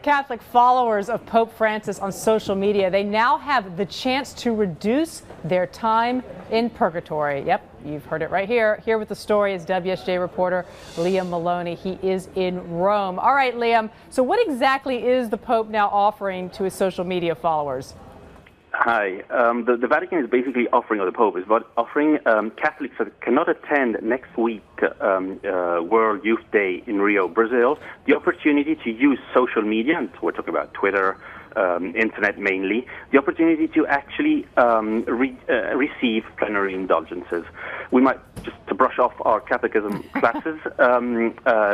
Catholic followers of Pope Francis on social media, they now have the chance to reduce their time in purgatory. Yep, you've heard it right here. Here with the story is WSJ reporter Liam Maloney. He is in Rome. All right, Liam, so what exactly is the Pope now offering to his social media followers? Hi. The Vatican is basically offering, or the Pope is offering Catholics that cannot attend next week World Youth Day in Rio, Brazil, the opportunity to use social media, and we're talking about Twitter, internet mainly, the opportunity to actually receive plenary indulgences. We might, just to brush off our catechism classes,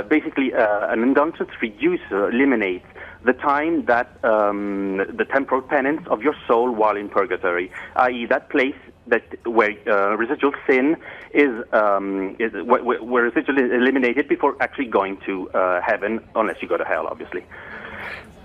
basically an indulgence reduces or eliminates the time that the temporal penance of your soul while in purgatory, i.e. that place where residual sin is where residual is eliminated before actually going to heaven, unless you go to hell, obviously.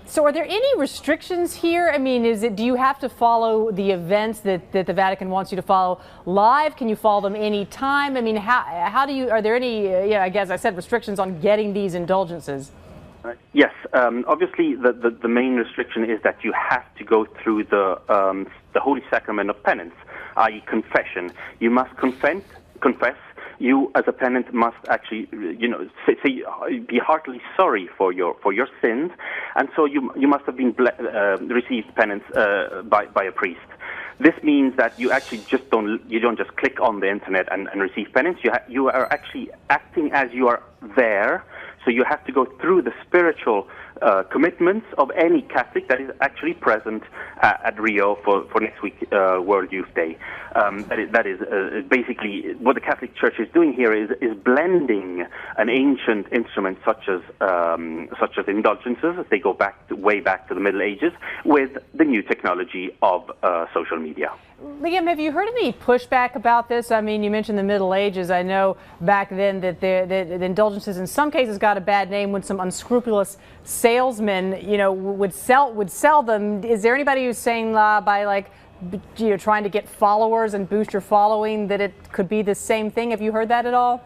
So are there any restrictions here? I mean, do you have to follow the events that the Vatican wants you to follow live? Can you follow them anytime? I mean, how do you, are there any, I guess I said restrictions on getting these indulgences? Yes, obviously the main restriction is that you have to go through the Holy Sacrament of Penance, i.e. confession. You must confess. You, as a penitent, must actually, be heartily sorry for your sins, and so you must have been received penance by a priest. This means that you actually don't just click on the internet and receive penance. You are actually acting as you are there. So you have to go through the spiritual commitments of any Catholic that is actually present at Rio for next week World Youth Day. That is basically what the Catholic Church is doing here is blending an ancient instrument such as indulgences, they go way back to the Middle Ages, with the new technology of social media. Liam, have you heard any pushback about this? I mean, you mentioned the Middle Ages. I know back then that the indulgences in some cases got a bad name when some unscrupulous salesmen, would sell them. Is there anybody who's saying by trying to get followers and boost your following that it could be the same thing? Have you heard that at all?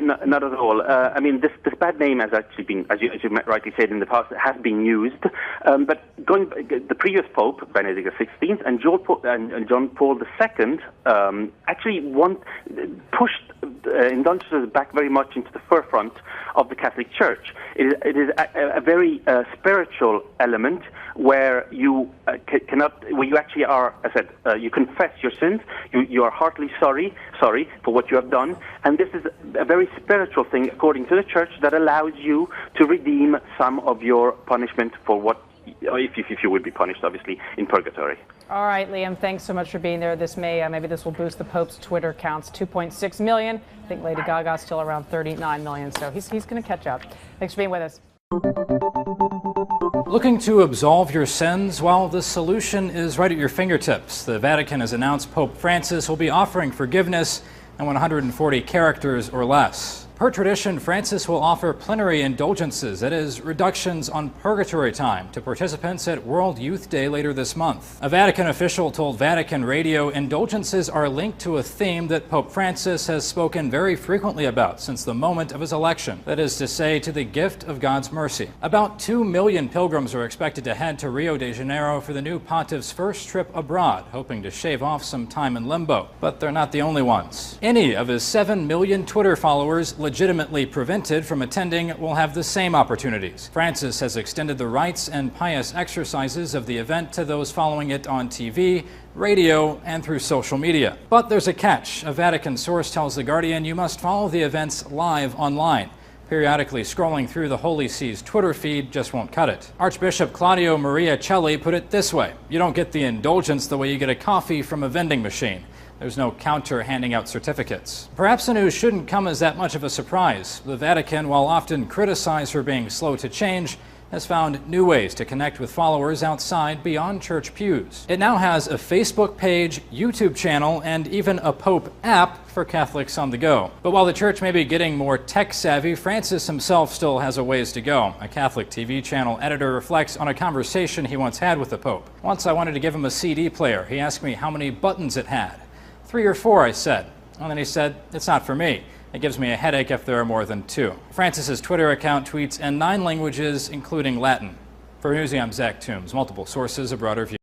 Not at all. I mean, this bad name has actually been, as you rightly said in the past, has been used. But the previous Pope, Benedict XVI, and John Paul II, actually pushed indulgences back very much into the forefront of the Catholic Church. It is a very spiritual element where you where you actually are, as I said, you confess your sins, you are heartily sorry for what you have done, and this is a very spiritual thing according to the Church that allows you to redeem some of your punishment for what, if you would be punished, obviously, in purgatory. All right, Liam, thanks so much for being there. Maybe this will boost the Pope's Twitter accounts, 2.6 million. I think Lady Gaga's still around 39 million, so he's going to catch up. Thanks for being with us. Looking to absolve your sins? Well, the solution is right at your fingertips. The Vatican has announced Pope Francis will be offering forgiveness in 140 characters or less. Per tradition, Francis will offer plenary indulgences, that is, reductions on purgatory time, to participants at World Youth Day later this month. A Vatican official told Vatican Radio indulgences are linked to a theme that Pope Francis has spoken very frequently about since the moment of his election, that is to say, to the gift of God's mercy. About 2 million pilgrims are expected to head to Rio de Janeiro for the new pontiff's first trip abroad, hoping to shave off some time in limbo. But they're not the only ones. Any of his 7 million Twitter followers legitimately prevented from attending will have the same opportunities. Francis has extended the rites and pious exercises of the event to those following it on TV, radio, and through social media. But there's a catch. A Vatican source tells The Guardian you must follow the events live online. Periodically scrolling through the Holy See's Twitter feed just won't cut it. Archbishop Claudio Maria Celli put it this way: you don't get the indulgence the way you get a coffee from a vending machine. There's no counter handing out certificates. Perhaps the news shouldn't come as that much of a surprise. The Vatican, while often criticized for being slow to change, has found new ways to connect with followers outside beyond church pews. It now has a Facebook page, YouTube channel, and even a Pope app for Catholics on the go. But while the church may be getting more tech-savvy, Francis himself still has a ways to go. A Catholic TV channel editor reflects on a conversation he once had with the Pope. Once I wanted to give him a CD player. He asked me how many buttons it had. 3 or 4, I said. And then he said, it's not for me. It gives me a headache if there are more than 2. Francis's Twitter account tweets in 9 languages, including Latin. For News, I'm Zach Toombs. Multiple sources, a broader view.